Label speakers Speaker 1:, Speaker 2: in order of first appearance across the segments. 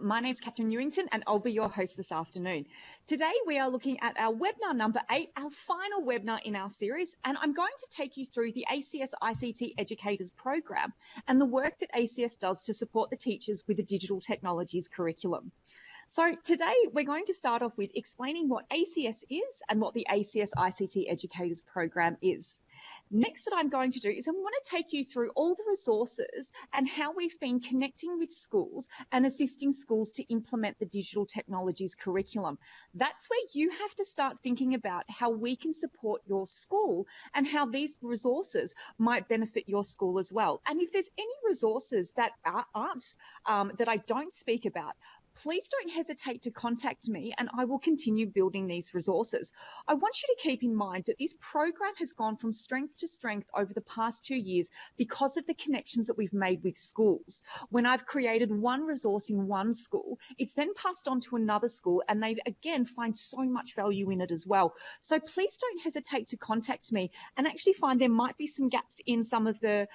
Speaker 1: My name's Catherine Newington and I'll be your host this afternoon. Today we are looking at our webinar number 8, our final webinar in our series, and I'm going to take you through the ACS ICT Educators Program and the work that ACS does to support the teachers with the digital technologies curriculum. So today we're going to start off with explaining what ACS is and what the ACS ICT Educators Program is. Next that I'm going to do is I want to take you through all the resources and how we've been connecting with schools and assisting schools to implement the digital technologies curriculum. That's where you have to start thinking about how we can support your school and how these resources might benefit your school as well. And if there's any resources that that I don't speak about, please don't hesitate to contact me and I will continue building these resources. I want you to keep in mind that this program has gone from strength to strength over the past 2 years because of the connections that we've made with schools. When I've created one resource in one school, it's then passed on to another school and they again find so much value in it as well. So please don't hesitate to contact me and actually find there might be some gaps in some of the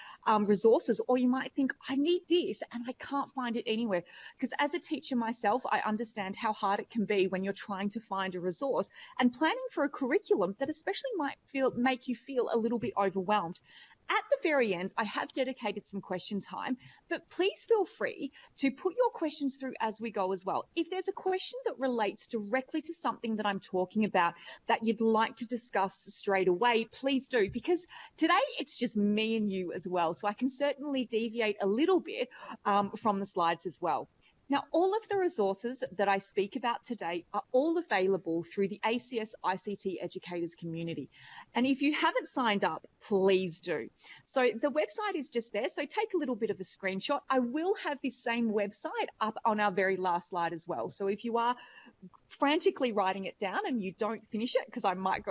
Speaker 1: resources, or you might think, I need this and I can't find it anywhere. Because as a teacher myself, I understand how hard it can be when you're trying to find a resource and planning for a curriculum that especially might make you feel a little bit overwhelmed. At the very end, I have dedicated some question time, but please feel free to put your questions through as we go as well. If there's a question that relates directly to something that I'm talking about that you'd like to discuss straight away, please do, because today it's just me and you as well. So I can certainly deviate a little bit from the slides as well. Now, all of the resources that I speak about today are all available through the ACS ICT Educators community. And if you haven't signed up, please do. So the website is just there. So take a little bit of a screenshot. I will have this same website up on our very last slide as well. So if you are frantically writing it down and you don't finish it, because I might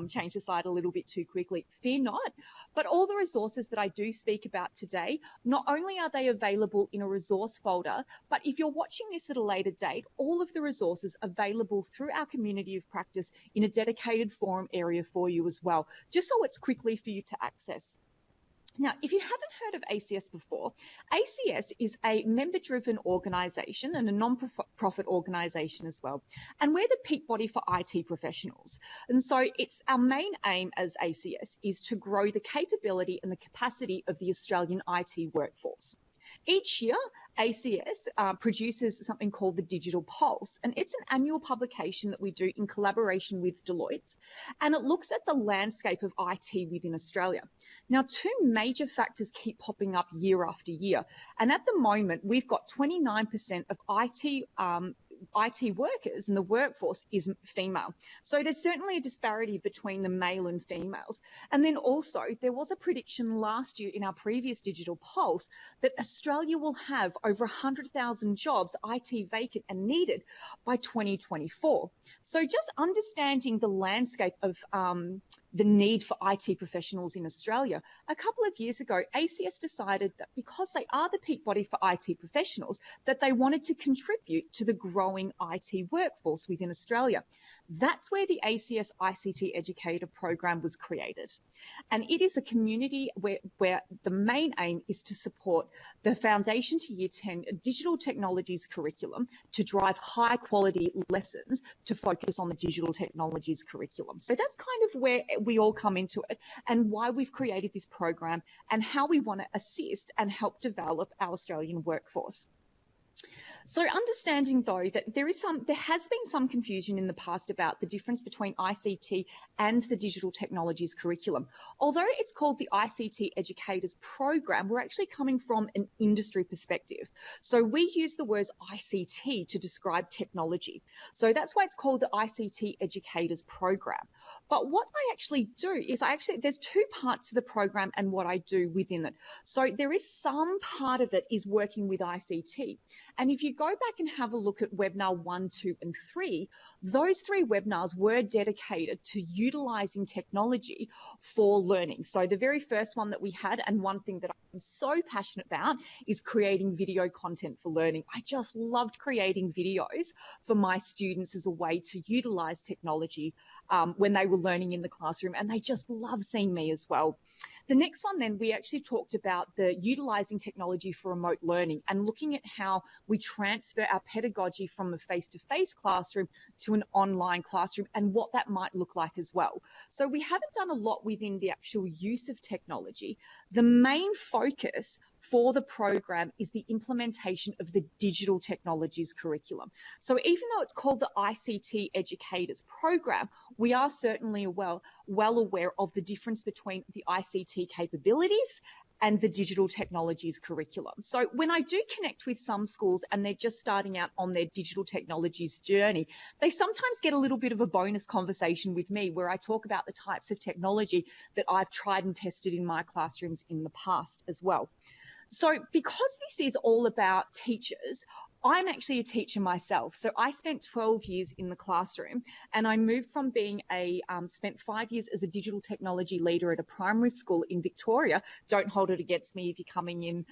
Speaker 1: change the slide a little bit too quickly, fear not. But all the resources that I do speak about today, not only are they available in a resource folder, but if you're watching this at a later date, all of the resources are available through our community of practice in a dedicated forum area for you as well, just so it's quickly for you to access. Now, if you haven't heard of ACS before, ACS is a member-driven organisation and a non-profit organisation as well. And we're the peak body for IT professionals. And so it's our main aim as ACS is to grow the capability and the capacity of the Australian IT workforce. Each year, ACS produces something called the Digital Pulse, and it's an annual publication that we do in collaboration with Deloitte, and it looks at the landscape of IT within Australia. Now, two major factors keep popping up year after year, and at the moment, we've got 29% of IT workers and the workforce is female. So there's certainly a disparity between the male and females. And then also there was a prediction last year in our previous Digital Pulse that Australia will have over 100,000 jobs IT vacant and needed by 2024. So just understanding the landscape of the need for IT professionals in Australia. A couple of years ago, ACS decided that because they are the peak body for IT professionals, that they wanted to contribute to the growing IT workforce within Australia. That's where the ACS ICT Educator Program was created. And it is a community where the main aim is to support the Foundation to Year 10 digital technologies curriculum to drive high quality lessons to focus on the digital technologies curriculum. So that's kind of where we all come into it and why we've created this program and how we want to assist and help develop our Australian workforce. So understanding though that there has been some confusion in the past about the difference between ICT and the digital technologies curriculum. Although it's called the ICT Educators Program, we're actually coming from an industry perspective. So we use the words ICT to describe technology. So that's why it's called the ICT Educators Program. But what I actually do is there's two parts to the program and what I do within it. So there is some part of it is working with ICT. And if you go back and have a look at webinar 1, 2, and 3, those 3 webinars were dedicated to utilizing technology for learning. So the very first one that we had, and one thing that I'm so passionate about, is creating video content for learning. I just loved creating videos for my students as a way to utilize technology when they were learning in the classroom, and they just love seeing me as well. The next one then, we actually talked about the utilizing technology for remote learning and looking at how we transfer our pedagogy from a face-to-face classroom to an online classroom and what that might look like as well. So we haven't done a lot within the actual use of technology. The main focus for the program is the implementation of the digital technologies curriculum. So even though it's called the ICT Educators program, we are certainly well aware of the difference between the ICT capabilities and the digital technologies curriculum. So when I do connect with some schools and they're just starting out on their digital technologies journey, they sometimes get a little bit of a bonus conversation with me where I talk about the types of technology that I've tried and tested in my classrooms in the past as well. So because this is all about teachers, I'm actually a teacher myself. So I spent 12 years in the classroom, and I moved from being spent 5 years as a digital technology leader at a primary school in Victoria. Don't hold it against me if you're coming in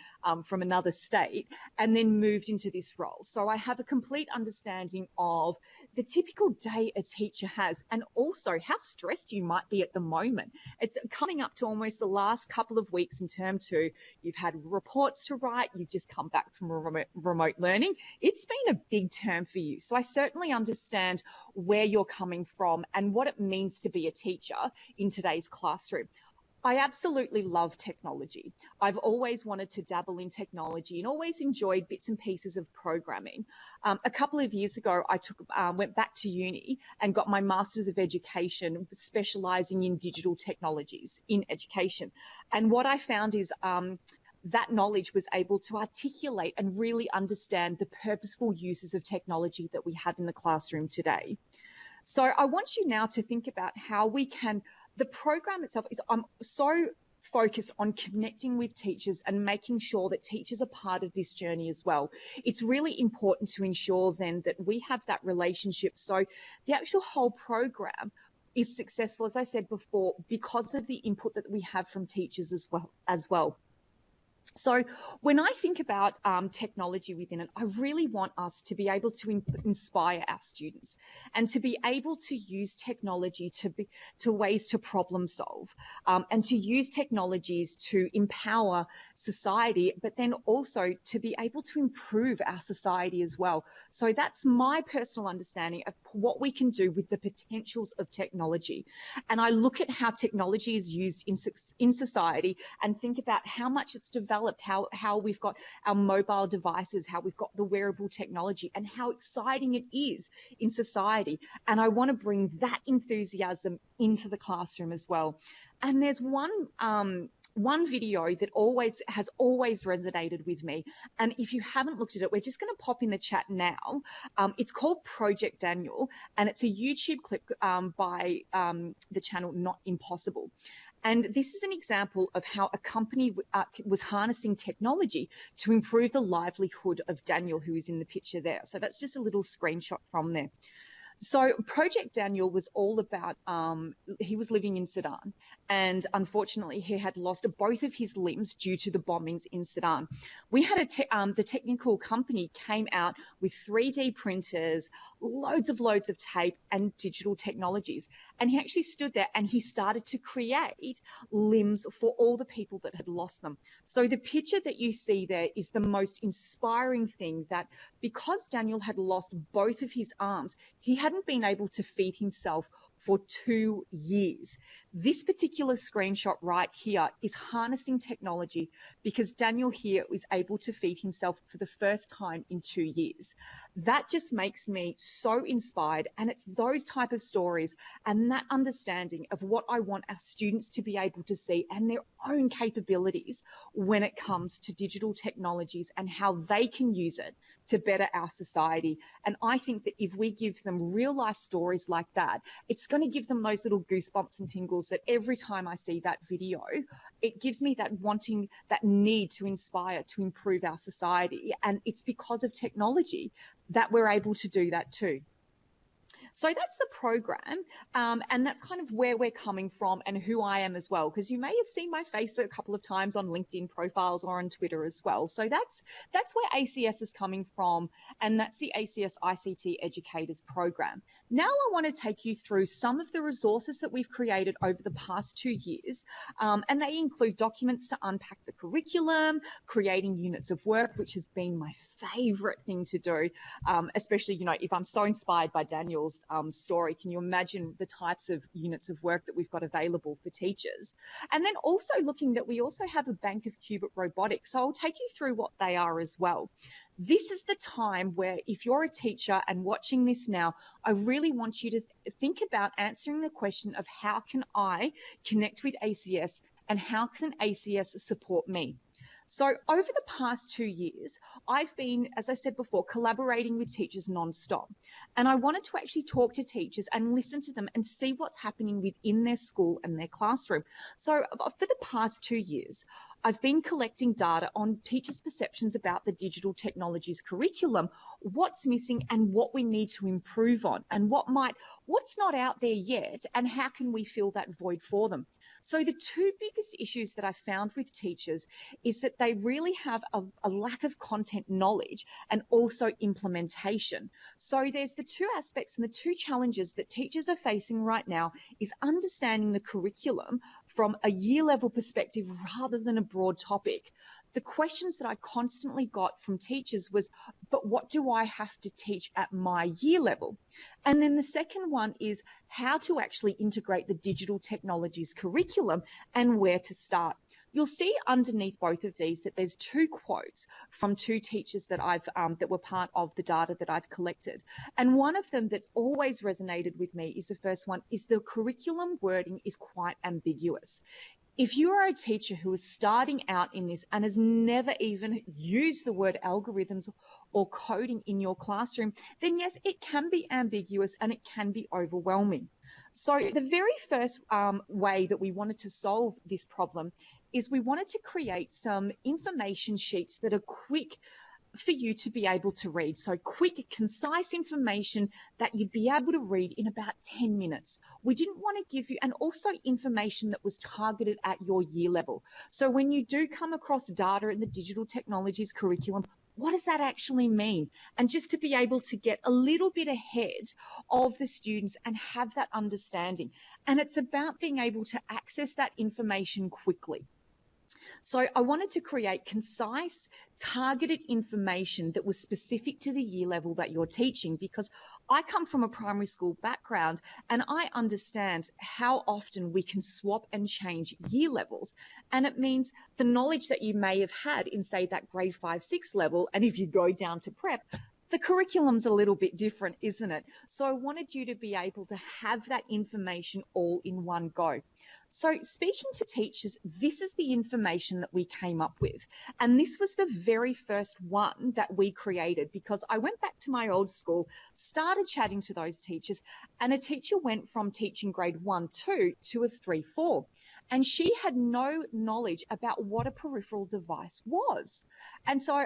Speaker 1: from another state, and then moved into this role. So I have a complete understanding of the typical day a teacher has, and also how stressed you might be at the moment. It's coming up to almost the last couple of weeks in term 2. You've had reports to write, you've just come back from remote learning. It's been a big term for you. So I certainly understand where you're coming from and what it means to be a teacher in today's classroom. I absolutely love technology. I've always wanted to dabble in technology and always enjoyed bits and pieces of programming. A couple of years ago, I went back to uni and got my Masters of Education, specialising in digital technologies in education. And what I found is that knowledge was able to articulate and really understand the purposeful uses of technology that we have in the classroom today. So I want you now to think about how we can, the program itself is, I'm so focused on connecting with teachers and making sure that teachers are part of this journey as well. It's really important to ensure then that we have that relationship. So the actual whole program is successful, as I said before, because of the input that we have from teachers as well. So when I think about technology within it, I really want us to be able to inspire our students and to be able to use technology to ways to problem solve and to use technologies to empower society, but then also to be able to improve our society as well. So that's my personal understanding of what we can do with the potentials of technology. And I look at how technology is used in society and think about how much it's developed, how we've got our mobile devices, how we've got the wearable technology, and how exciting it is in society. And I want to bring that enthusiasm into the classroom as well. And there's one video that has always resonated with me. And if you haven't looked at it, we're just going to pop in the chat now. It's called Project Daniel, and it's a YouTube clip by the channel Not Impossible. And this is an example of how a company was harnessing technology to improve the livelihood of Daniel, who is in the picture there. So that's just a little screenshot from there. So Project Daniel was all about, he was living in Sudan, and unfortunately he had lost both of his limbs due to the bombings in Sudan. We had the technical company came out with 3D printers, loads of tape and digital technologies. And he actually stood there and he started to create limbs for all the people that had lost them. So the picture that you see there is the most inspiring thing, that because Daniel had lost both of his arms, he hadn't been able to feed himself for 2 years. This particular screenshot right here is harnessing technology because Daniel here was able to feed himself for the first time in 2 years. That just makes me so inspired, and it's those type of stories and that understanding of what I want our students to be able to see and their own capabilities when it comes to digital technologies and how they can use it to better our society. And I think that if we give them real life stories like that, it's going to give them those little goosebumps and tingles that every time I see that video, it gives me that wanting, that need to inspire, to improve our society. And it's because of technology that we're able to do that too. So that's the program, and that's kind of where we're coming from and who I am as well, because you may have seen my face a couple of times on LinkedIn profiles or on Twitter as well. So that's where ACS is coming from, and that's the ACS ICT Educators program. Now I want to take you through some of the resources that we've created over the past 2 years, and they include documents to unpack the curriculum, creating units of work, which has been my favorite thing to do, especially, if I'm so inspired by Daniel's story, can you imagine the types of units of work that we've got available for teachers? And then also looking that we also have a bank of qubit robotics. So I'll take you through what they are as well. This is the time where if you're a teacher and watching this now, I really want you to think about answering the question of how can I connect with ACS and how can ACS support me? So over the past 2 years, I've been, as I said before, collaborating with teachers nonstop. And I wanted to actually talk to teachers and listen to them and see what's happening within their school and their classroom. So for the past 2 years, I've been collecting data on teachers' perceptions about the digital technologies curriculum, what's missing and what we need to improve on, and what's not out there yet, and how can we fill that void for them. So the two biggest issues that I found with teachers is that they really have a lack of content knowledge and also implementation. So there's the two aspects and the two challenges that teachers are facing right now is understanding the curriculum from a year level perspective rather than a broad topic. The questions that I constantly got from teachers was, but what do I have to teach at my year level? And then the second one is how to actually integrate the digital technologies curriculum and where to start. You'll see underneath both of these that there's two quotes from two teachers that that were part of the data that I've collected. And one of them that's always resonated with me is the first one is the curriculum wording is quite ambiguous. If you are a teacher who is starting out in this and has never even used the word algorithms or coding in your classroom, then yes, it can be ambiguous and it can be overwhelming. So the very first way that we wanted to solve this problem is we wanted to create some information sheets that are quick for you to be able to read. So quick, concise information that you'd be able to read in about 10 minutes. We didn't want to give you, and also information that was targeted at your year level. So when you do come across data in the digital technologies curriculum, what does that actually mean? And just to be able to get a little bit ahead of the students and have that understanding. And it's about being able to access that information quickly. So I wanted to create concise, targeted information that was specific to the year level that you're teaching, because I come from a primary school background and I understand how often we can swap and change year levels. And it means the knowledge that you may have had in, say, that grade 5, 6 level, and if you go down to prep, the curriculum's a little bit different, isn't it? So I wanted you to be able to have that information all in one go. So speaking to teachers, this is the information that we came up with. And this was the very first one that we created, because I went back to my old school, started chatting to those teachers, and a teacher went from teaching grade 1, 2 to a 3, 4. And she had no knowledge about what a peripheral device was. And so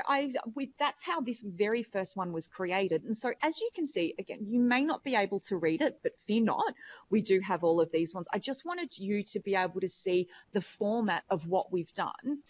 Speaker 1: that's how this very first one was created. And so as you can see, again, you may not be able to read it, but fear not, we do have all of these ones. I just wanted you to be able to see the format of what we've done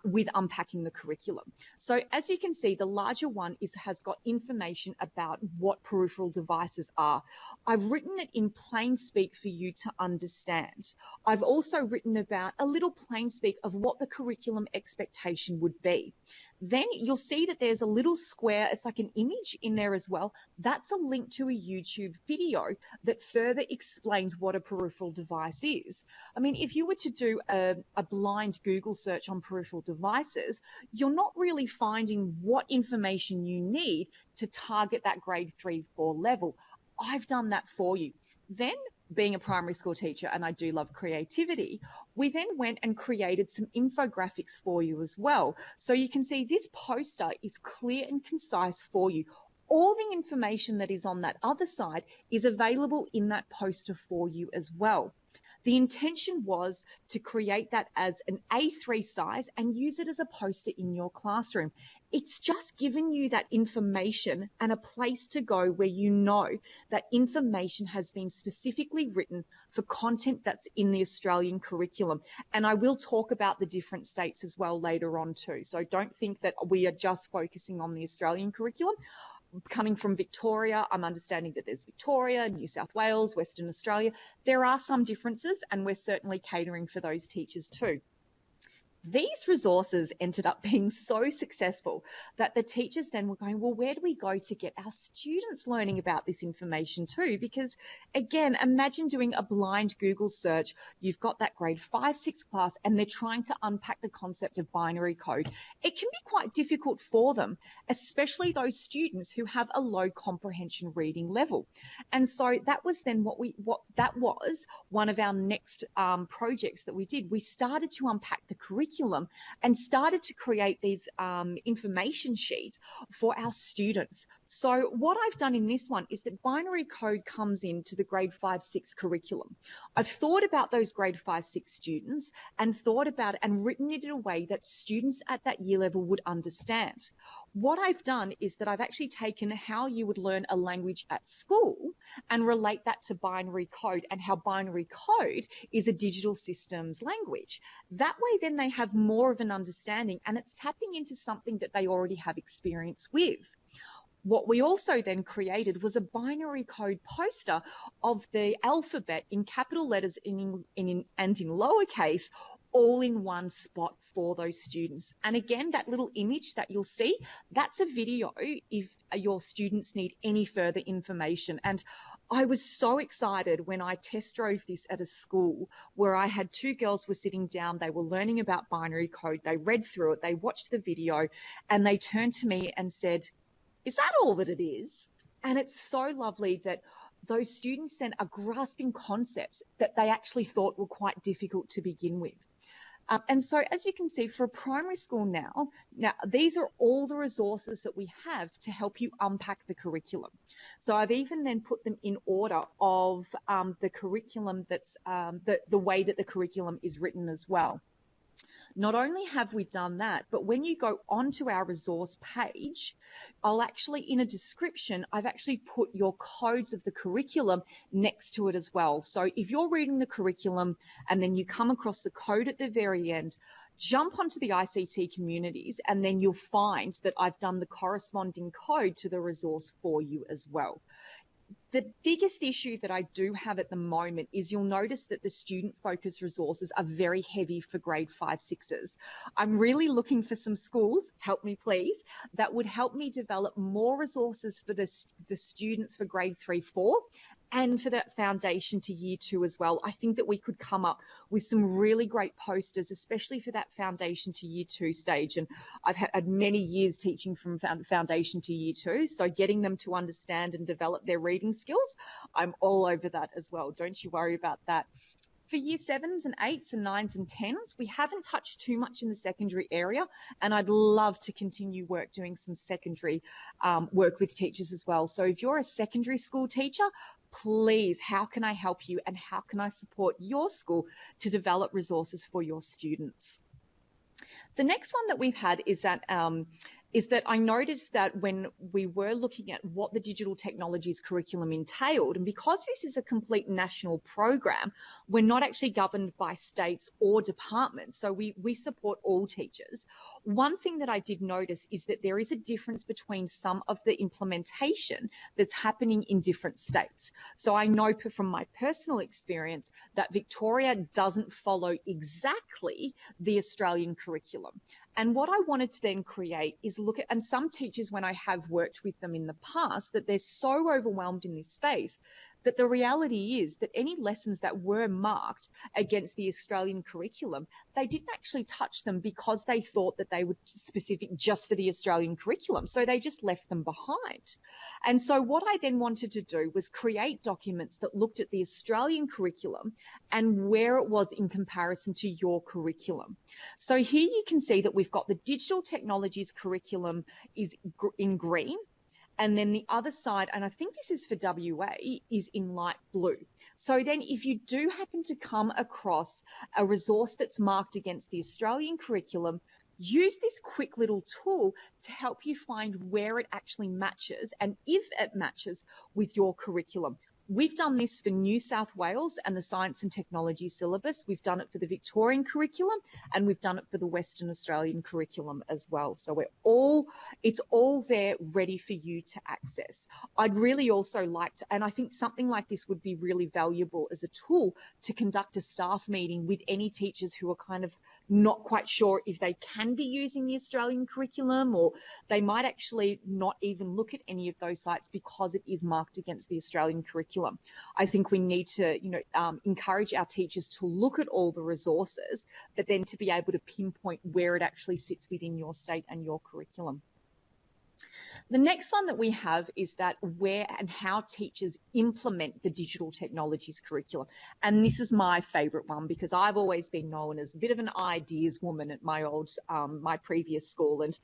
Speaker 1: with unpacking the curriculum. So as you can see, the larger one has got information about what peripheral devices are. I've written it in plain speak for you to understand. I've also written about a little plain speak of what the curriculum expectation would be. Then you'll see that there's a little square, it's like an image in there as well. That's a link to a YouTube video that further explains what a peripheral device is. I mean, if you were to do a blind Google search on peripheral devices, you're not really finding what information you need to target that grade 3, 4 level. I've done that for you. Then, being a primary school teacher, and I do love creativity, we then went and created some infographics for you as well. So you can see this poster is clear and concise for you. All the information that is on that other side is available in that poster for you as well. The intention was to create that as an A3 size and use it as a poster in your classroom. It's just given you that information and a place to go where you know that information has been specifically written for content that's in the Australian curriculum. And I will talk about the different states as well later on too. So don't think that we are just focusing on the Australian curriculum. Coming from Victoria, I'm understanding that there's Victoria, New South Wales, Western Australia. There are some differences, and we're certainly catering for those teachers too. These resources ended up being so successful that the teachers then were going, well, where do we go to get our students learning about this information too? Because again, imagine doing a blind Google search. You've got that grade 5, 6 class, and they're trying to unpack the concept of binary code. It can be quite difficult for them, especially those students who have a low comprehension reading level. And so that was then that was one of our next projects that we did. We started to unpack the curriculum and started to create these information sheets for our students. So what I've done in this one is that binary code comes into the grade 5, 6 curriculum. I've thought about those grade 5, 6 students and thought about it and written it in a way that students at that year level would understand. What I've done is that I've actually taken how you would learn a language at school and relate that to binary code, and how binary code is a digital systems language. That way then they have more of an understanding, and it's tapping into something that they already have experience with. What we also then created was a binary code poster of the alphabet in capital letters and in lowercase, all in one spot for those students. And again, that little image that you'll see, that's a video if your students need any further information. And I was so excited when I test drove this at a school where I had 2 girls were sitting down, they were learning about binary code, they read through it, they watched the video, and they turned to me and said, "Is that all that it is?" And it's so lovely that those students then are grasping concepts that they actually thought were quite difficult to begin with. And so as you can see, for a primary school now, these are all the resources that we have to help you unpack the curriculum. So I've even then put them in order of the curriculum that's the way that the curriculum is written as well. Not only have we done that, but when you go onto our resource page, I'll actually, in a description, I've actually put your codes of the curriculum next to it as well. So if you're reading the curriculum and then you come across the code at the very end, jump onto the ICT communities, and then you'll find that I've done the corresponding code to the resource for you as well. The biggest issue that I do have at the moment is you'll notice that the student-focused resources are very heavy for grade 5, 6s. I'm really looking for some schools, help me please, that would help me develop more resources for the students for grade 3, 4, and for that foundation to year 2 as well. I think that we could come up with some really great posters, especially for that foundation to year 2 stage. And I've had many years teaching from foundation to year 2. So getting them to understand and develop their reading skills, I'm all over that as well. Don't you worry about that. For year 7s and 8s and 9s and 10s, we haven't touched too much in the secondary area, and I'd love to continue doing some secondary work with teachers as well. So if you're a secondary school teacher, please, how can I help you and how can I support your school to develop resources for your students? The next one that we've had is that I noticed that when we were looking at what the digital technologies curriculum entailed, and because this is a complete national program, we're not actually governed by states or departments, so we support all teachers. One thing that I did notice is that there is a difference between some of the implementation that's happening in different states. So I know from my personal experience that Victoria doesn't follow exactly the Australian curriculum. And what I wanted to then create is look at, and some teachers, when I have worked with them in the past, that they're so overwhelmed in this space that the reality is that any lessons that were marked against the Australian curriculum, they didn't actually touch them because they thought that they were specific just for the Australian curriculum. So they just left them behind. And so what I then wanted to do was create documents that looked at the Australian curriculum and where it was in comparison to your curriculum. So here you can see that we've got the digital technologies curriculum is in green, And then the other side, and I think this is for WA, is in light blue. So then if you do happen to come across a resource that's marked against the Australian curriculum, use this quick little tool to help you find where it actually matches and if it matches with your curriculum. We've done this for New South Wales and the Science and Technology syllabus. We've done it for the Victorian curriculum, and we've done it for the Western Australian curriculum as well. So it's all there ready for you to access. I'd really also like to, and I think something like this would be really valuable as a tool to conduct a staff meeting with any teachers who are kind of not quite sure if they can be using the Australian curriculum, or they might actually not even look at any of those sites because it is marked against the Australian curriculum. I think we need to, encourage our teachers to look at all the resources, but then to be able to pinpoint where it actually sits within your state and your curriculum. The next one that we have is that where and how teachers implement the digital technologies curriculum. And this is my favourite one because I've always been known as a bit of an ideas woman at my previous school. And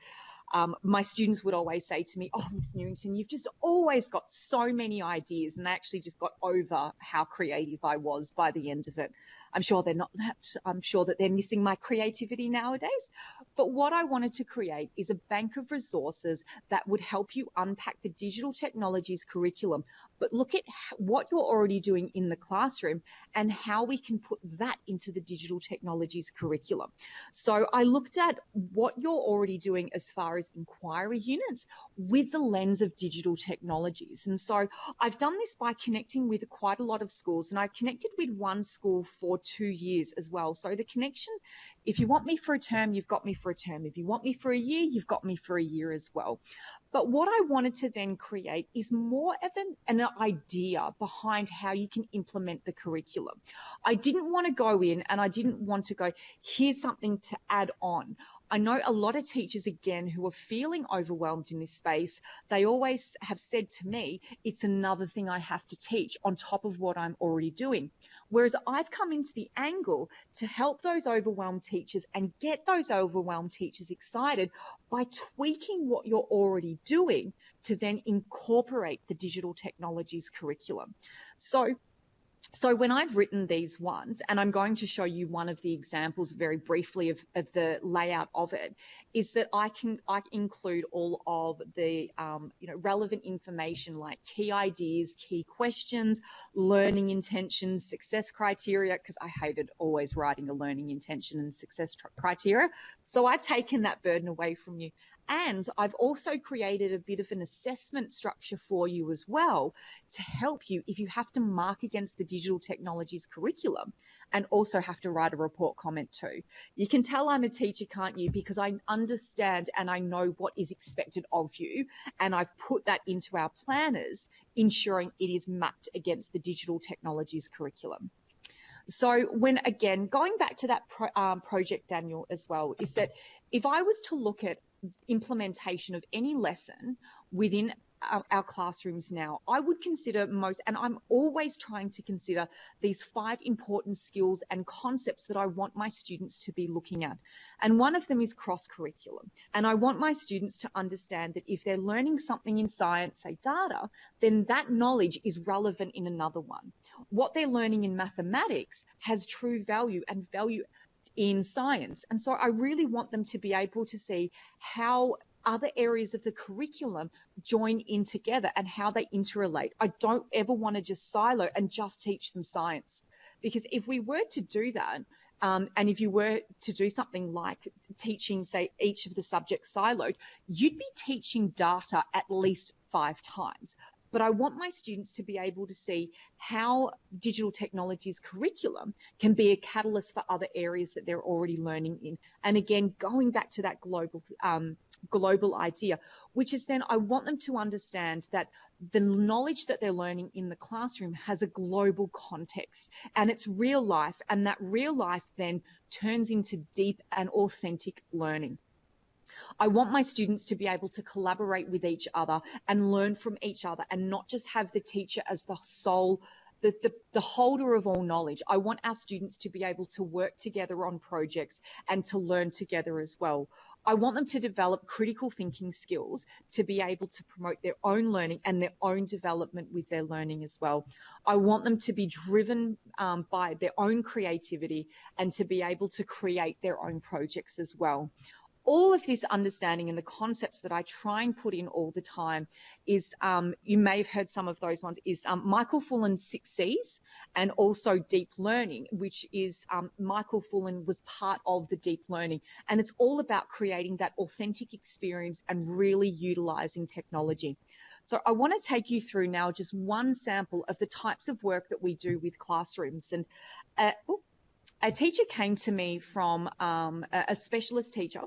Speaker 1: my students would always say to me, "Oh, Miss Newington, you've just always got so many ideas." And they actually just got over how creative I was by the end of it. I'm sure that they're missing my creativity nowadays. But what I wanted to create is a bank of resources that would help you unpack the digital technologies curriculum, but look at what you're already doing in the classroom and how we can put that into the digital technologies curriculum. So I looked at what you're already doing as far as inquiry units with the lens of digital technologies. And so I've done this by connecting with quite a lot of schools, and I connected with one school for 2 years as well. So the connection, if you want me for a term, you've got me for a term. If you want me for a year, you've got me for a year as well. But what I wanted to then create is more of an idea behind how you can implement the curriculum. I didn't want to go in and I didn't want to go, here's something to add on. I know a lot of teachers, again, who are feeling overwhelmed in this space, they always have said to me, it's another thing I have to teach on top of what I'm already doing. Whereas I've come into the angle to help those overwhelmed teachers and get those overwhelmed teachers excited by tweaking what you're already doing to then incorporate the digital technologies curriculum. So when I've written these ones, and I'm going to show you one of the examples very briefly of the layout of it, is that I include all of the relevant information like key ideas, key questions, learning intentions, success criteria, because I hated always writing a learning intention and success criteria. So I've taken that burden away from you. And I've also created a bit of an assessment structure for you as well to help you if you have to mark against the digital technologies curriculum and also have to write a report comment too. You can tell I'm a teacher, can't you? Because I understand and I know what is expected of you. And I've put that into our planners, ensuring it is mapped against the digital technologies curriculum. So again, going back to that project, Daniel, as well, is that if I was to look at implementation of any lesson within our classrooms now, I would consider and I'm always trying to consider these 5 important skills and concepts that I want my students to be looking at. And one of them is cross-curriculum. And I want my students to understand that if they're learning something in science, say data, then that knowledge is relevant in another one. What they're learning in mathematics has true value and value in science. And so I really want them to be able to see how other areas of the curriculum join in together and how they interrelate. I don't ever want to just silo and just teach them science, because if we were to do that, and if you were to do something like teaching, say, each of the subjects siloed, you'd be teaching data at least 5 times. But I want my students to be able to see how digital technologies curriculum can be a catalyst for other areas that they're already learning in. And again, going back to that global idea, which is then I want them to understand that the knowledge that they're learning in the classroom has a global context and it's real life, and that real life then turns into deep and authentic learning. I want my students to be able to collaborate with each other and learn from each other and not just have the teacher as the sole the holder of all knowledge. I want our students to be able to work together on projects and to learn together as well. I want them to develop critical thinking skills to be able to promote their own learning and their own development with their learning as well. I want them to be driven by their own creativity and to be able to create their own projects as well. All of this understanding and the concepts that I try and put in all the time is, you may have heard some of those ones, is Michael Fullan's 6 C's, and also deep learning, which is Michael Fullan was part of the deep learning. And it's all about creating that authentic experience and really utilizing technology. So I want to take you through now just one sample of the types of work that we do with classrooms. And a teacher came to me from a specialist teacher,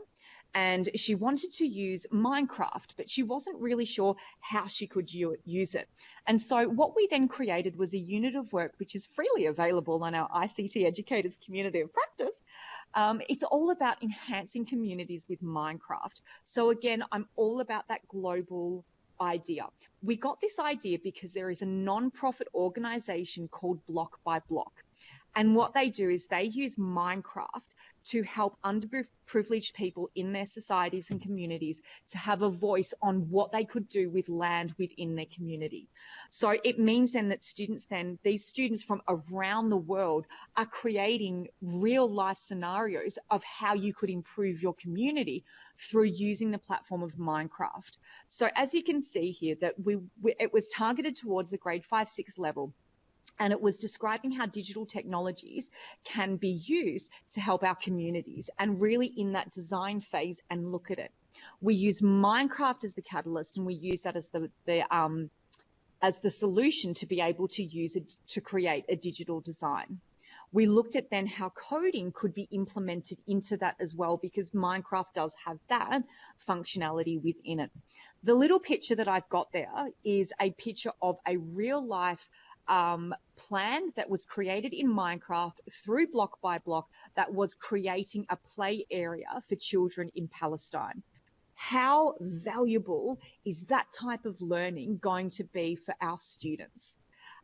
Speaker 1: and she wanted to use Minecraft, but she wasn't really sure how she could use it. And so what we then created was a unit of work which is freely available on our ICT Educators Community of Practice. It's all about enhancing communities with Minecraft. So again, I'm all about that global idea. We got this idea because there is a non-profit organization called Block by Block. And what they do is they use Minecraft to help underprivileged people in their societies and communities to have a voice on what they could do with land within their community. So it means then that these students from around the world are creating real life scenarios of how you could improve your community through using the platform of Minecraft. So as you can see here, that it was targeted towards the grade 5-6 level. And it was describing how digital technologies can be used to help our communities, and really in that design phase and look at it. We use Minecraft as the catalyst, and we use that as the solution to be able to use it to create a digital design. We looked at then how coding could be implemented into that as well, because Minecraft does have that functionality within it. The little picture that I've got there is a picture of a real life plan that was created in Minecraft through Block by Block that was creating a play area for children in Palestine. How valuable is that type of learning going to be for our students?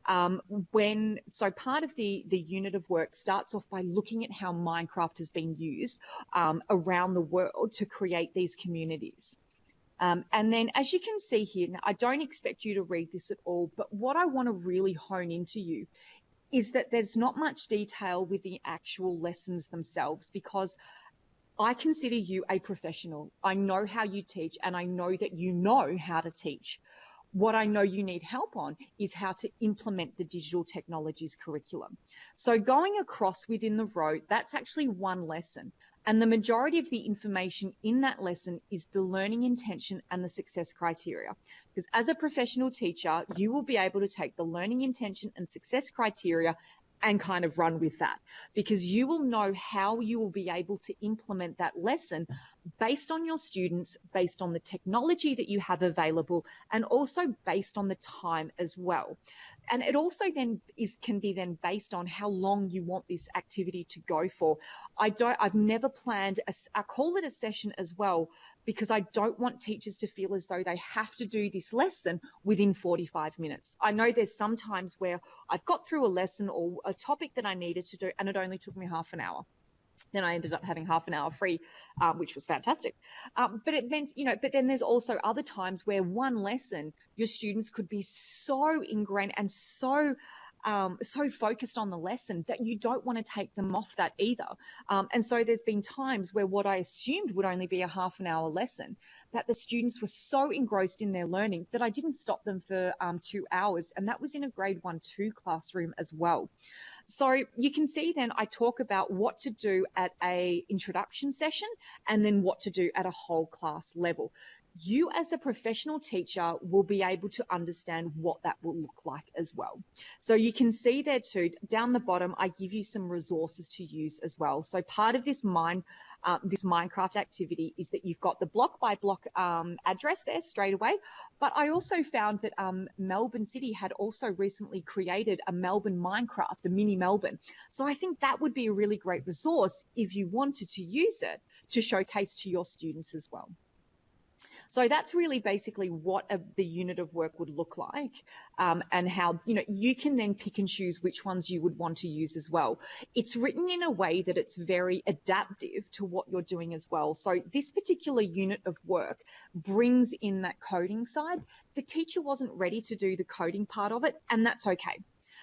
Speaker 1: So part of the unit of work starts off by looking at how Minecraft has been used around the world to create these communities. And then as you can see here, now I don't expect you to read this at all, but what I want to really hone into you is that there's not much detail with the actual lessons themselves, because I consider you a professional. I know how you teach, and I know that you know how to teach. What I know you need help on is how to implement the digital technologies curriculum. So going across within the row, that's actually one lesson. And the majority of the information in that lesson is the learning intention and the success criteria. Because as a professional teacher, you will be able to take the learning intention and success criteria and kind of run with that, because you will know how you will be able to implement that lesson based on your students, based on the technology that you have available, and also based on the time as well. And it also then can be then based on how long you want this activity to go for. I've never planned I call it a session as well, because I don't want teachers to feel as though they have to do this lesson within 45 minutes. I know there's some times where I've got through a lesson or a topic that I needed to do, and it only took me half an hour. Then I ended up having half an hour free, which was fantastic. But it meant, but then there's also other times where one lesson, your students could be so ingrained and so focused on the lesson that you don't want to take them off that either. And so there's been times where what I assumed would only be a half an hour lesson, that the students were so engrossed in their learning that I didn't stop them for 2 hours. And that was in a grade 1-2 classroom as well. So you can see then I talk about what to do at a introduction session and then what to do at a whole class level. You as a professional teacher will be able to understand what that will look like as well. So you can see there too, down the bottom, I give you some resources to use as well. So part of this Minecraft activity is that you've got the block by block address there straight away. But I also found that Melbourne City had also recently created a Melbourne Minecraft, a mini Melbourne. So I think that would be a really great resource if you wanted to use it to showcase to your students as well. So that's really basically what the unit of work would look like, and how, you can then pick and choose which ones you would want to use as well. It's written in a way that it's very adaptive to what you're doing as well. So this particular unit of work brings in that coding side. The teacher wasn't ready to do the coding part of it, and that's okay.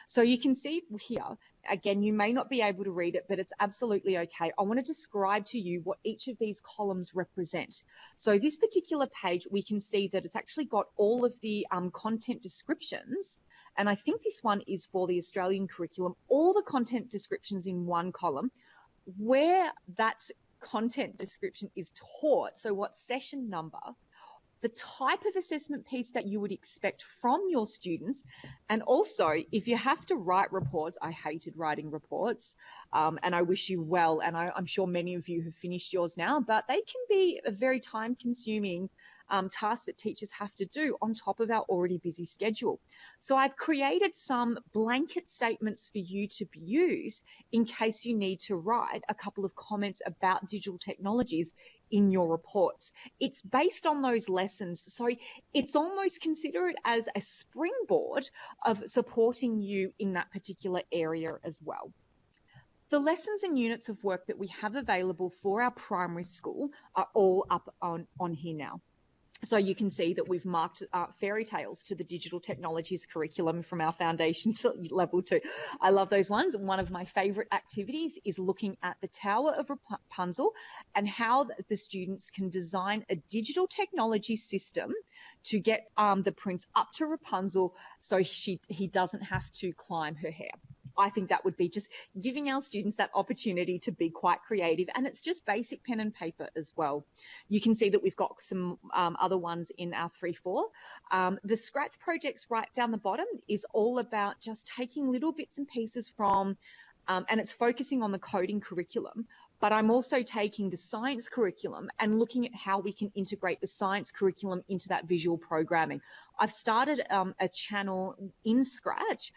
Speaker 1: So you can see here, again, you may not be able to read it, but it's absolutely okay. I want to describe to you what each of these columns represent. So this particular page, we can see that it's actually got all of the content descriptions. And I think this one is for the Australian curriculum, all the content descriptions in one column, where that content description is taught. So what session number, the type of assessment piece that you would expect from your students. And also, if you have to write reports, I hated writing reports, and I wish you well, and I'm sure many of you have finished yours now, but they can be a very time-consuming task that teachers have to do on top of our already busy schedule. So I've created some blanket statements for you to use in case you need to write a couple of comments about digital technologies in your reports. It's based on those lessons, so it's almost consider it as a springboard of supporting you in that particular area as well. The lessons and units of work that we have available for our primary school are all up on here now. So you can see that we've marked fairy tales to the digital technologies curriculum from our foundation to level 2. I love those ones. One of my favorite activities is looking at the Tower of Rapunzel and how the students can design a digital technology system to get the prince up to Rapunzel so he doesn't have to climb her hair. I think that would be just giving our students that opportunity to be quite creative, and it's just basic pen and paper as well. You can see that we've got some other ones in our 3-4. The Scratch projects right down the bottom is all about just taking little bits and pieces from, and it's focusing on the coding curriculum, but I'm also taking the science curriculum and looking at how we can integrate the science curriculum into that visual programming. I've started a channel in Scratch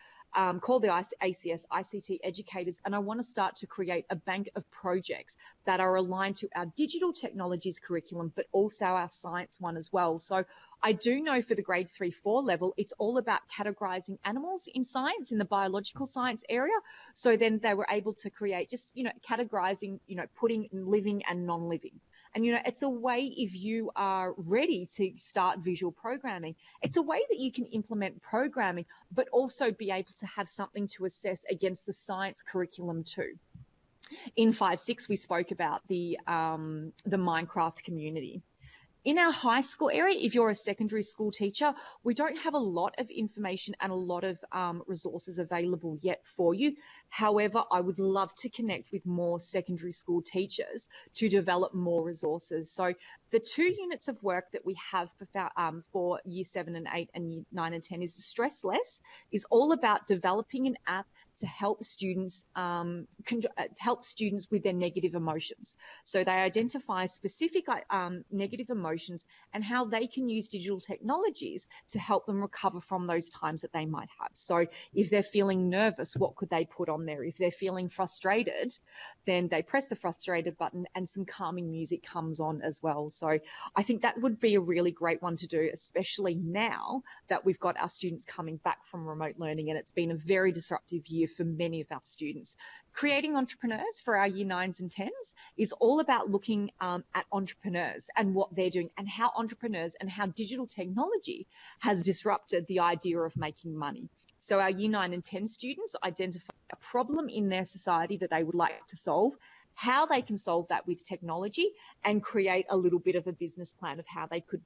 Speaker 1: called the ACS ICT Educators, and I want to start to create a bank of projects that are aligned to our digital technologies curriculum, but also our science one as well. So I do know for the grade 3-4 level, it's all about categorizing animals in science, in the biological science area. So then they were able to create just, categorizing, putting living and non-living. And, it's a way, if you are ready to start visual programming, it's a way that you can implement programming, but also be able to have something to assess against the science curriculum too. In 5-6, we spoke about the Minecraft community. In our high school area, if you're a secondary school teacher, we don't have a lot of information and a lot of resources available yet for you. However, I would love to connect with more secondary school teachers to develop more resources. So the 2 units of work that we have for year 7 and 8 and year 9 and 10 is Stress Less, is all about developing an app to help students with their negative emotions. So they identify specific negative emotions and how they can use digital technologies to help them recover from those times that they might have. So if they're feeling nervous, what could they put on there? If they're feeling frustrated, then they press the frustrated button and some calming music comes on as well. So I think that would be a really great one to do, especially now that we've got our students coming back from remote learning, and it's been a very disruptive year for many of our students. Creating entrepreneurs for our year 9s and 10s is all about looking at entrepreneurs and what they're doing, and how entrepreneurs and how digital technology has disrupted the idea of making money. So our year 9 and 10 students identify a problem in their society that they would like to solve, how they can solve that with technology, and create a little bit of a business plan of how they could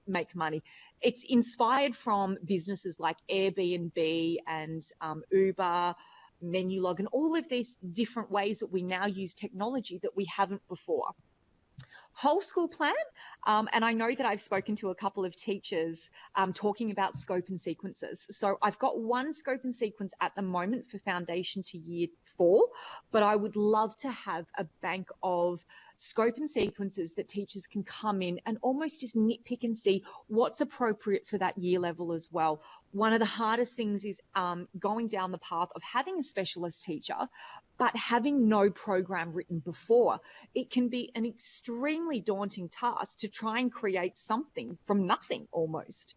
Speaker 1: make money. It's inspired from businesses like Airbnb and Uber, Menulog, and all of these different ways that we now use technology that we haven't before. Whole school plan, and I know that I've spoken to a couple of teachers talking about scope and sequences. So I've got one scope and sequence at the moment for foundation to year 4, but I would love to have a bank of scope and sequences that teachers can come in and almost just nitpick and see what's appropriate for that year level as well. One of the hardest things is going down the path of having a specialist teacher, but having no program written before. It can be an extremely daunting task to try and create something from nothing almost.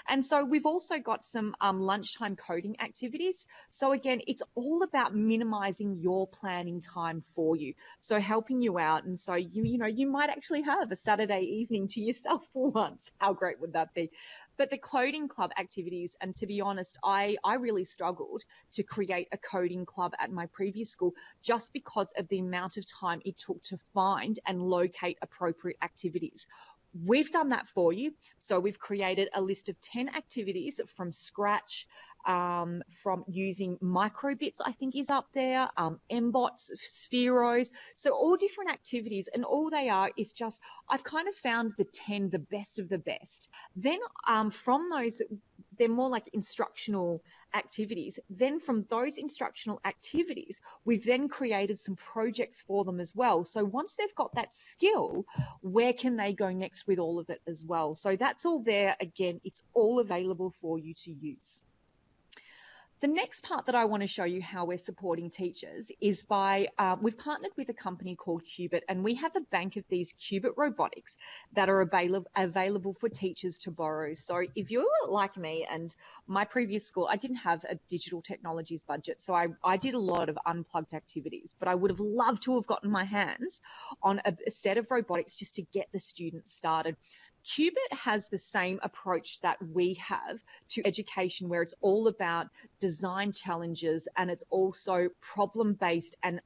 Speaker 1: And so we've also got some lunchtime coding activities. So again, it's all about minimizing your planning time for you. So helping you out. And so you might actually have a Saturday evening to yourself for once. How great would that be? But the coding club activities, and to be honest, I really struggled to create a coding club at my previous school just because of the amount of time it took to find and locate appropriate activities. We've done that for you. So we've created a list of 10 activities from scratch, from using microbits, I think is up there, MBOTs, Spheros, so all different activities, and all they are is just, I've kind of found the 10 the best of the best. Then from those, they're more like instructional activities. Then from those instructional activities, we've then created some projects for them as well. So once they've got that skill, where can they go next with all of it as well? So that's all there. Again, it's all available for you to use. The next part that I want to show you how we're supporting teachers is by, we've partnered with a company called Qubit, and we have a bank of these Qubit robotics that are available for teachers to borrow. So if you're like me, and my previous school, I didn't have a digital technologies budget, so I did a lot of unplugged activities, but I would have loved to have gotten my hands on a set of robotics just to get the students started. Qubit has the same approach that we have to education, where it's all about design challenges, and it's also problem-based and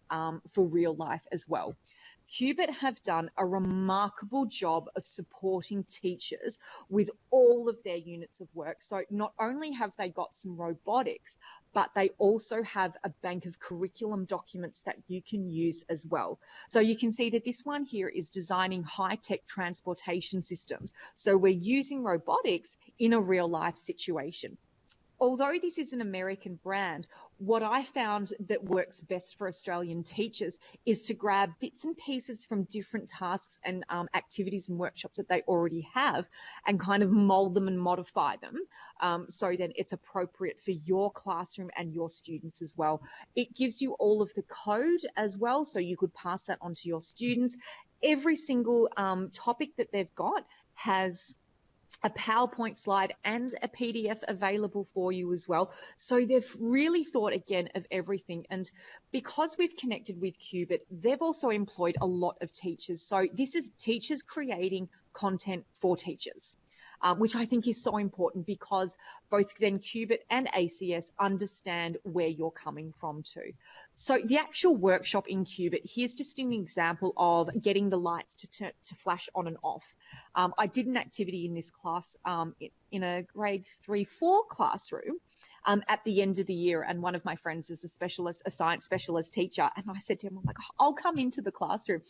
Speaker 1: for real life as well. Qubit have done a remarkable job of supporting teachers with all of their units of work. So not only have they got some robotics, but they also have a bank of curriculum documents that you can use as well. So you can see that this one here is designing high-tech transportation systems. So we're using robotics in a real life situation. Although this is an American brand, what I found that works best for Australian teachers is to grab bits and pieces from different tasks and activities and workshops that they already have and kind of mold them and modify them so that it's appropriate for your classroom and your students as well. It gives you all of the code as well, so you could pass that on to your students. Every single topic that they've got has a PowerPoint slide and a PDF available for you as well. So they've really thought again of everything. And because we've connected with Qubit, they've also employed a lot of teachers. So this is teachers creating content for teachers. Which I think is so important, because both then Qubit and ACS understand where you're coming from too. So the actual workshop in Qubit, here's just an example of getting the lights to flash on and off. I did an activity in this class in a grade 3-4 classroom at the end of the year, and one of my friends is a science specialist teacher, and I said to him, I'm like, I'll come into the classroom.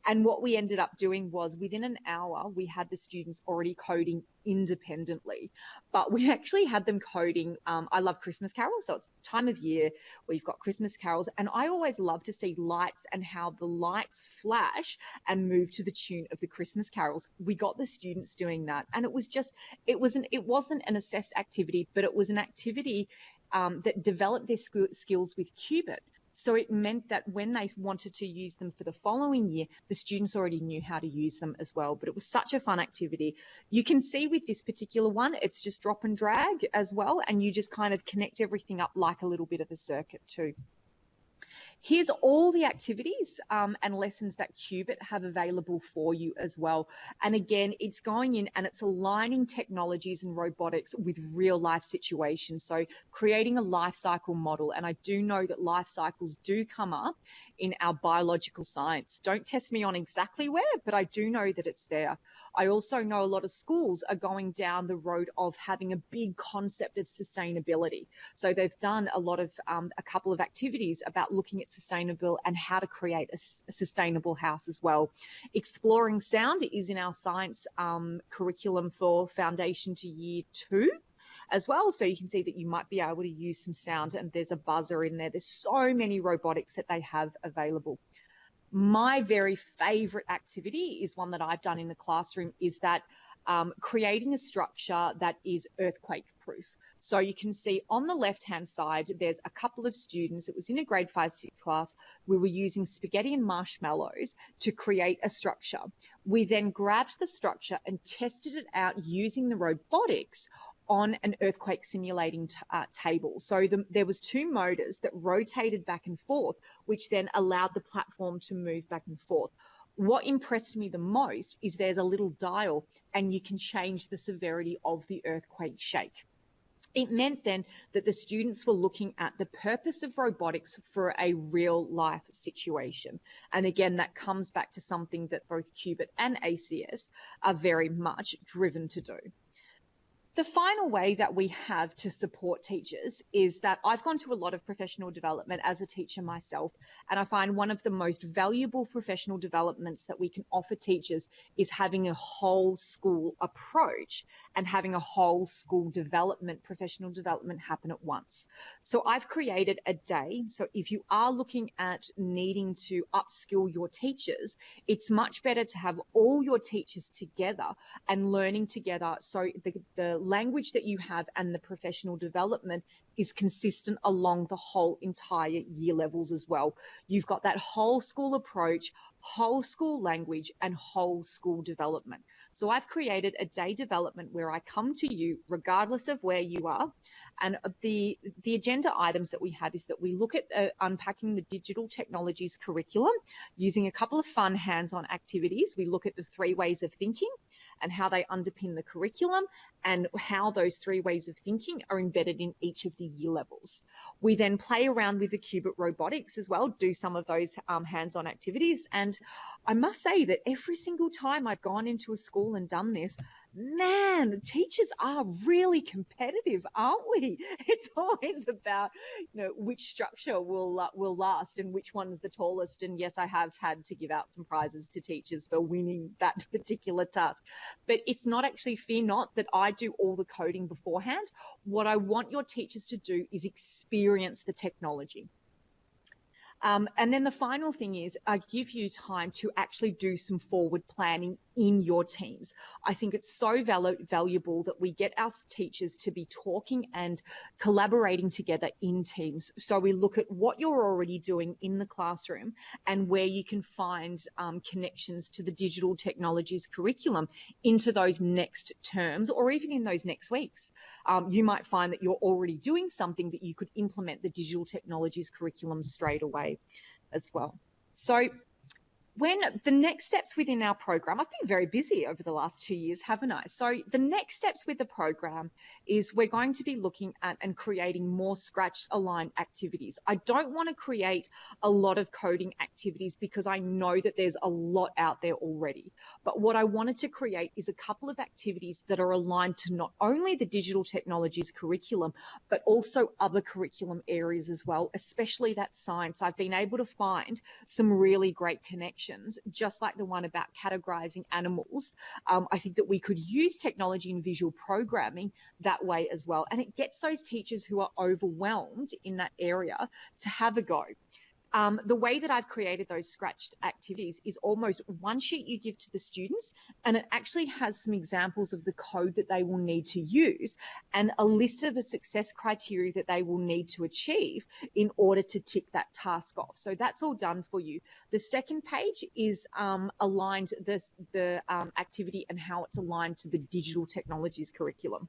Speaker 1: And what we ended up doing was within an hour, we had the students already coding independently, but we actually had them coding. I love Christmas carols, so it's time of year, we've got Christmas carols, and I always love to see lights and how the lights flash and move to the tune of the Christmas carols. We got the students doing that, and it wasn't an assessed activity, but it was an activity that developed their skills with Qubit. So it meant that when they wanted to use them for the following year, the students already knew how to use them as well. But it was such a fun activity. You can see with this particular one, it's just drop and drag as well, and you just kind of connect everything up like a little bit of a circuit too. Here's all the activities and lessons that Qubit have available for you as well. And again, it's going in and it's aligning technologies and robotics with real life situations. So creating a life cycle model. And I do know that life cycles do come up in our biological science. Don't test me on exactly where, but I do know that it's there. I also know a lot of schools are going down the road of having a big concept of sustainability. So they've done a couple of activities about looking at sustainable and how to create a sustainable house as well. Exploring sound is in our science curriculum for foundation to year 2 as well. So you can see that you might be able to use some sound, and there's a buzzer in there. There's so many robotics that they have available. My very favorite activity is one that I've done in the classroom, is that creating a structure that is earthquake proof. So you can see on the left-hand side, there's a couple of students. It was in a grade 5-6 class. We were using spaghetti and marshmallows to create a structure. We then grabbed the structure and tested it out using the robotics on an earthquake simulating table. So there was 2 motors that rotated back and forth, which then allowed the platform to move back and forth. What impressed me the most is there's a little dial and you can change the severity of the earthquake shake. It meant then that the students were looking at the purpose of robotics for a real life situation. And again, that comes back to something that both QBIT and ACS are very much driven to do. The final way that we have to support teachers is that I've gone to a lot of professional development as a teacher myself, and I find one of the most valuable professional developments that we can offer teachers is having a whole school approach and having a whole school development, professional development happen at once. So I've created a day. So if you are looking at needing to upskill your teachers, it's much better to have all your teachers together and learning together, so the language that you have and the professional development is consistent along the whole entire year levels as well. You've got that whole school approach, whole school language, and whole school development. So I've created a day development where I come to you regardless of where you are. And the agenda items that we have is that we look at unpacking the digital technologies curriculum using a couple of fun hands-on activities. We look at the 3 ways of thinking and how they underpin the curriculum and how those 3 ways of thinking are embedded in each of the year levels. We then play around with the QBIT robotics as well, do some of those hands-on activities. And I must say that every single time I've gone into a school and done this, man, teachers are really competitive, aren't we? It's always about, which structure will last and which one's the tallest. And yes, I have had to give out some prizes to teachers for winning that particular task. But it's not actually, fear not, that I do all the coding beforehand. What I want your teachers to do is experience the technology. And then the final thing is I give you time to actually do some forward planning in your teams. I think it's so valuable that we get our teachers to be talking and collaborating together in teams. So we look at what you're already doing in the classroom and where you can find connections to the digital technologies curriculum into those next terms or even in those next weeks. You might find that you're already doing something that you could implement the digital technologies curriculum straight away as well. So when the next steps within our program, I've been very busy over the last 2 years, haven't I? So the next steps with the program is we're going to be looking at and creating more scratch aligned activities. I don't want to create a lot of coding activities because I know that there's a lot out there already. But what I wanted to create is a couple of activities that are aligned to not only the digital technologies curriculum, but also other curriculum areas as well, especially that science. I've been able to find some really great connections, just like the one about categorizing animals. I think that we could use technology and visual programming that way as well. And it gets those teachers who are overwhelmed in that area to have a go. The way that I've created those scratched activities is almost one sheet you give to the students, and it actually has some examples of the code that they will need to use and a list of the success criteria that they will need to achieve in order to tick that task off. So that's all done for you. The second page is aligned, the activity and how it's aligned to the digital technologies curriculum.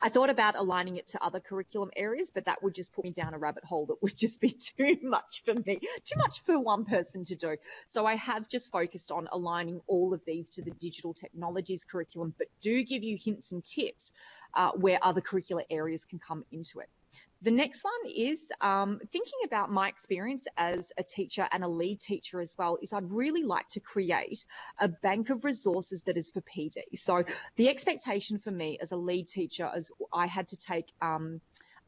Speaker 1: I thought about aligning it to other curriculum areas, but that would just put me down a rabbit hole that would just be too much for me, too much for one person to do. So I have just focused on aligning all of these to the digital technologies curriculum, but do give you hints and tips where other curricular areas can come into it. The next one is thinking about my experience as a teacher and a lead teacher as well, is I'd really like to create a bank of resources that is for PD. So the expectation for me as a lead teacher is I had to take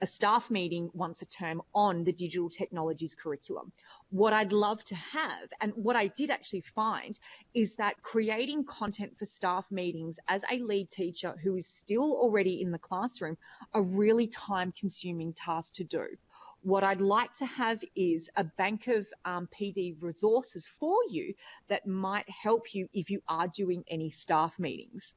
Speaker 1: a staff meeting once a term on the digital technologies curriculum. What I'd love to have, and what I did actually find, is that creating content for staff meetings as a lead teacher who is still already in the classroom a really time-consuming task to do. What I'd like to have is a bank of PD resources for you that might help you if you are doing any staff meetings.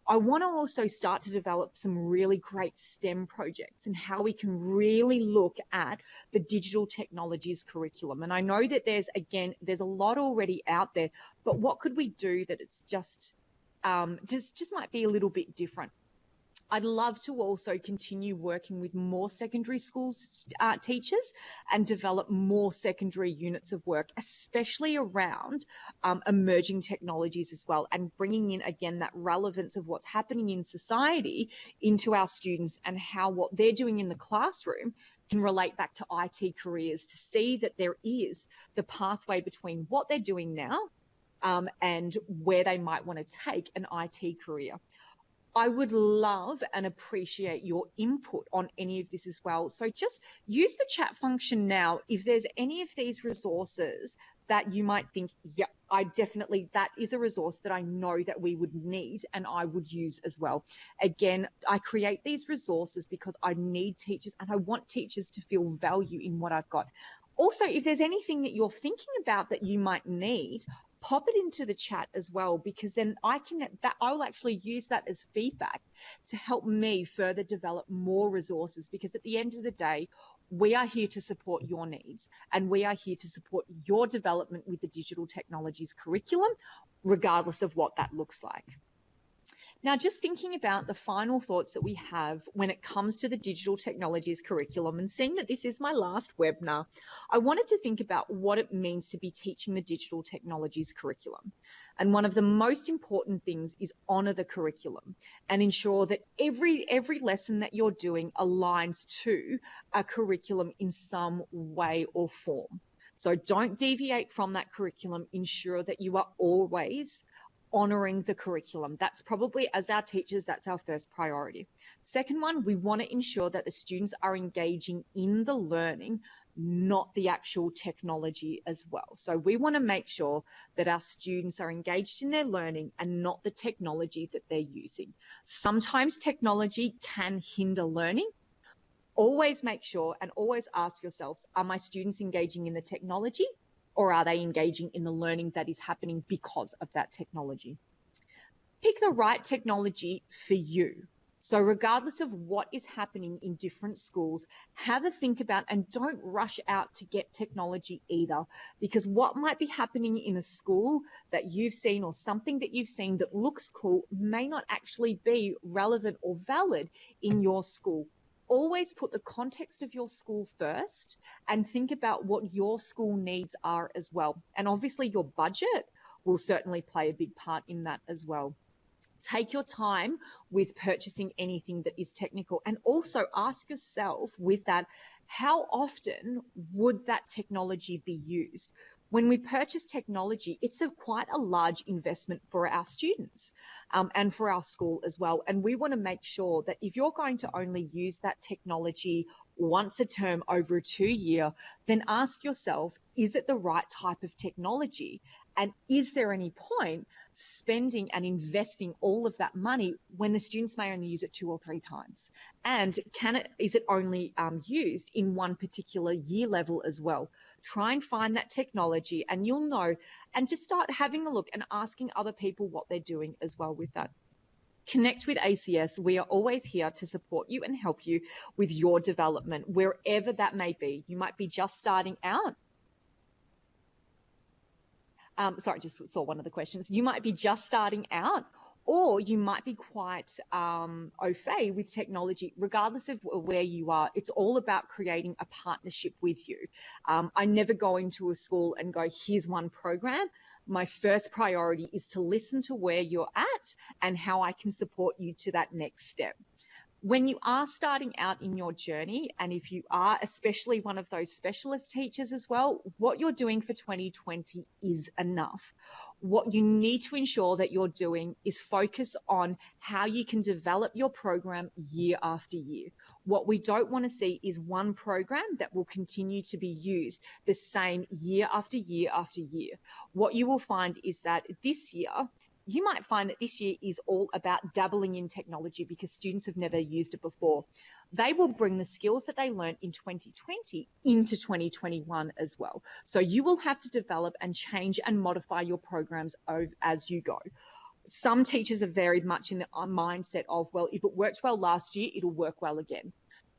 Speaker 1: I want to also start to develop some really great STEM projects and how we can really look at the digital technologies curriculum. And I know that there's a lot already out there, but what could we do that it's just might be a little bit different? I'd love to also continue working with more secondary schools teachers and develop more secondary units of work, especially around emerging technologies as well, and bringing in, again, that relevance of what's happening in society into our students and how what they're doing in the classroom can relate back to IT careers, to see that there is the pathway between what they're doing now and where they might want to take an IT career. I would love and appreciate your input on any of this as well. So just use the chat function now if there's any of these resources that you might think, yeah, that is a resource that I know that we would need and I would use as well. Again, I create these resources because I need teachers and I want teachers to feel value in what I've got. Also, if there's anything that you're thinking about that you might need, pop it into the chat as well, because then I will actually use that as feedback to help me further develop more resources, because at the end of the day, we are here to support your needs and we are here to support your development with the digital technologies curriculum, regardless of what that looks like. Now, just thinking about the final thoughts that we have when it comes to the digital technologies curriculum, and seeing that this is my last webinar, I wanted to think about what it means to be teaching the digital technologies curriculum. And one of the most important things is honor the curriculum and ensure that every lesson that you're doing aligns to a curriculum in some way or form. So don't deviate from that curriculum. Ensure that you are always honoring the curriculum. That's probably, as our teachers, that's our first priority. Second one, we want to ensure that the students are engaging in the learning, not the actual technology as well. So we want to make sure that our students are engaged in their learning and not the technology that they're using. Sometimes technology can hinder learning. Always make sure and always ask yourselves, are my students engaging in the technology, or are they engaging in the learning that is happening because of that technology? Pick the right technology for you. So regardless of what is happening in different schools, have a think about and don't rush out to get technology either, because what might be happening in a school that you've seen or something that you've seen that looks cool may not actually be relevant or valid in your school. Always put the context of your school first and think about what your school needs are as well. And obviously your budget will certainly play a big part in that as well. Take your time with purchasing anything that is technical, and also ask yourself with that, how often would that technology be used? When we purchase technology, it's quite a large investment for our students and for our school as well. And we want to make sure that if you're going to only use that technology once a term over a 2-year, then ask yourself, is it the right type of technology? And is there any point spending and investing all of that money when the students may only use it 2 or 3 times? And is it only used in one particular year level as well? Try and find that technology and you'll know, and just start having a look and asking other people what they're doing as well with that. Connect with ACS. We are always here to support you and help you with your development, wherever that may be. You might be just starting out. Sorry, just saw one of the questions. You might be just starting out, or you might be quite au fait with technology. Regardless of where you are, it's all about creating a partnership with you. I never go into a school and go, here's one program. My first priority is to listen to where you're at and how I can support you to that next step. When you are starting out in your journey, and if you are especially one of those specialist teachers as well, what you're doing for 2020 is enough. What you need to ensure that you're doing is focus on how you can develop your program year after year. What we don't want to see is one program that will continue to be used the same year after year after year. What you will find is that this year, you might find that this year is all about dabbling in technology because students have never used it before. They will bring the skills that they learned in 2020 into 2021 as well. So you will have to develop and change and modify your programs as you go. Some teachers are very much in the mindset of, well, if it worked well last year, it'll work well again.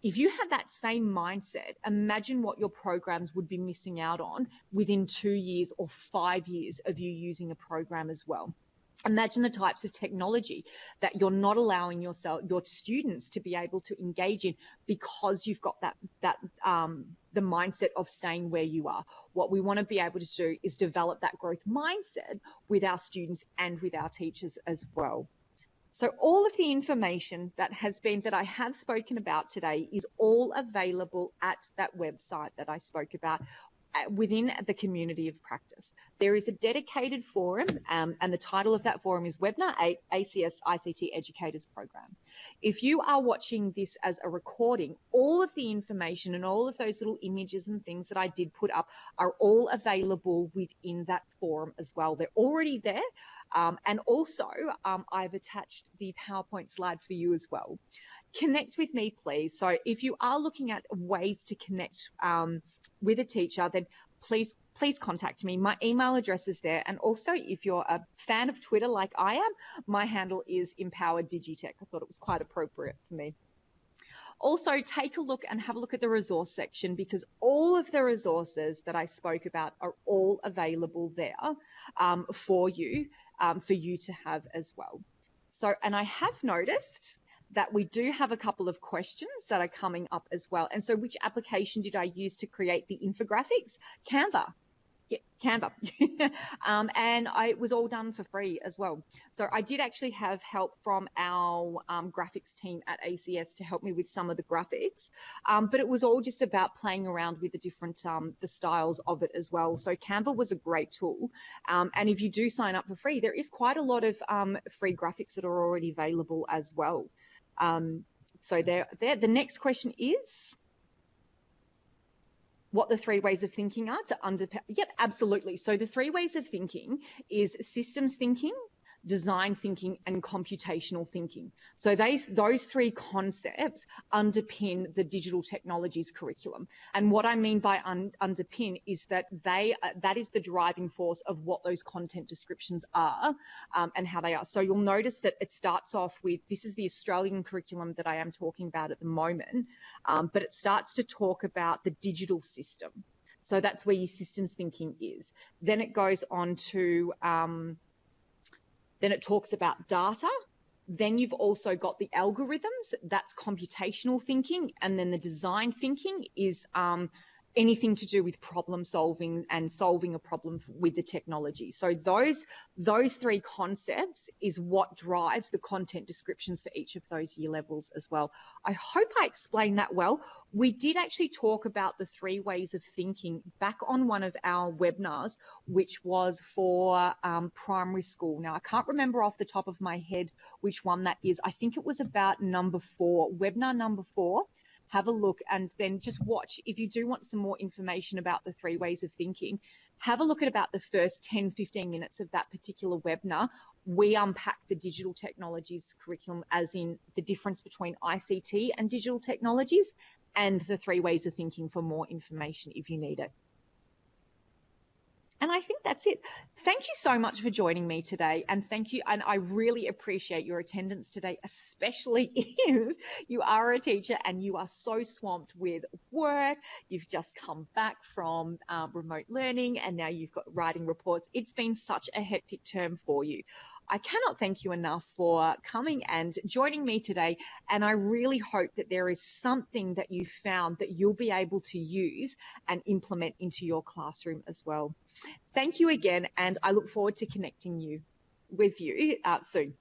Speaker 1: If you had that same mindset, imagine what your programs would be missing out on within 2 years or 5 years of you using a program as well. Imagine the types of technology that you're not allowing your students to be able to engage in because you've got the mindset of staying where you are. What we want to be able to do is develop that growth mindset with our students and with our teachers as well. So all of the information that I have spoken about today is all available at that website that I spoke about within the community of practice. There is a dedicated forum, and the title of that forum is Webinar 8 ACS ICT Educators Program. If you are watching this as a recording, all of the information and all of those little images and things that I did put up are all available within that forum as well. They're already there. And also, I've attached the PowerPoint slide for you as well. Connect with me, please. So if you are looking at ways to connect with a teacher, then please contact me. My email address is there. And also, if you're a fan of Twitter like I am, my handle is Empowered Digitech. I thought it was quite appropriate for me. Also, take a look and have a look at the resource section because all of the resources that I spoke about are all available there for you to have as well. So, and I have noticed that we do have a couple of questions that are coming up as well. And so which application did I use to create the infographics? Canva. Yeah, Canva. And it was all done for free as well. So I did actually have help from our graphics team at ACS to help me with some of the graphics. But it was all just about playing around with the different the styles of it as well. So Canva was a great tool. And if you do sign up for free, there is quite a lot of free graphics that are already available as well. So there. The next question is what the 3 ways of thinking are to underpin. Yep, absolutely. So the 3 ways of thinking is systems thinking, design thinking, and computational thinking. So those 3 concepts underpin the digital technologies curriculum. And what I mean by underpin is that that is the driving force of what those content descriptions are and how they are. So you'll notice that it starts off with, this is the Australian curriculum that I am talking about at the moment, but it starts to talk about the digital system. So that's where your systems thinking is. Then it goes on to then it talks about data. Then you've also got the algorithms, that's computational thinking. And then the design thinking is anything to do with problem solving and solving a problem with the technology. So those 3 concepts is what drives the content descriptions for each of those year levels as well. I hope I explained that well. We did actually talk about the 3 ways of thinking back on one of our webinars, which was for primary school. Now, I can't remember off the top of my head which one that is. I think it was about number 4, webinar number 4. Have a look and then just watch. If you do want some more information about the 3 ways of thinking, have a look at about the first 10-15 minutes of that particular webinar. We unpack the digital technologies curriculum, as in the difference between ICT and digital technologies, and the 3 ways of thinking for more information if you need it. And I think that's it. Thank you so much for joining me today. And thank you. And I really appreciate your attendance today, especially if you are a teacher and you are so swamped with work. You've just come back from remote learning and now you've got writing reports. It's been such a hectic term for you. I cannot thank you enough for coming and joining me today. And I really hope that there is something that you found that you'll be able to use and implement into your classroom as well. Thank you again. And I look forward to connecting with you soon.